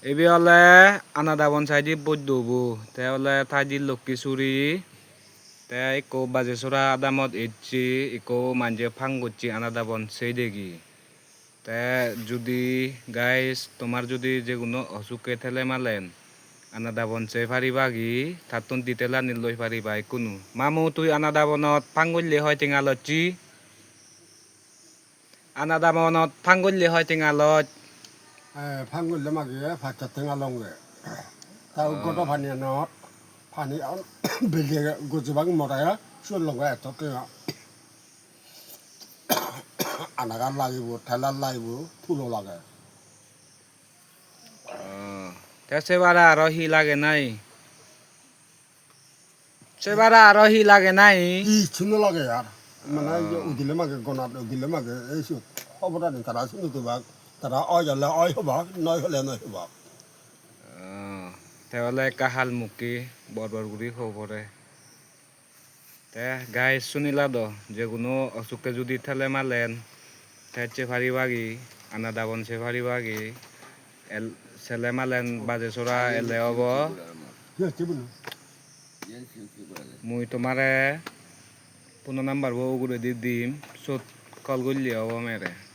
AB হলে আনাদা বনসাইদি বৈদ্যবু তে হলে থাইদি লক্ষ্মীচুরি তে ইকো বাজেসরা আদামত ইচ্ছি ইকো মানজে ফাঙ্গুচ্ছি আনাদা বন সেই দেখি তে যদি গাইস তোমার যদি যে কোনো অসুখে থেলে মালেন আনাদা বন সে ফারিবাগি থাতুন দিতেলা নিলই ফারিবাই কোনো মামু তুই আনাদা বনত ফাঙ্গুল্লি হয় টিঙালচ্ছি আনাদা বনত ফাঙ্গুল্লি হয় টিঙালত ফাঙ্গুল্লে মাগে ফাঁচা টেঙা লঙ্গে তাও গত ফানি নত ফানি বেলিয়ে গজবাং মরায়া চুল লঙ্গা এত টেঙা আনাগার লাগিব ঠেলার লাগিব ফুলও লাগে সেবারা আর হি লাগে নাই সেবারা আর হি লাগে নাই কিছু লাগে আর মানে উদিলে মাগে গনাত উদিলে মাগে এই খবরটা নেই তারা শুনতে বাক তারা অয় হলে অয় হবাক নয় হলে নয় হবাক তাহলে কাহাল মুকি বরবরগুড়ি খবরে তে গাই শুনিলা দ যে কোনো অসুখে যদি ঠেলে মালেন ঠেচে ফারিবাগি আনা দাবন সে ফারিবাগি ছেলে মালেন বাজে চোরা এলে হব মুই তোমারে 15 নাম্বার বউ করে দি দিম চোট কল করলি হব মেরে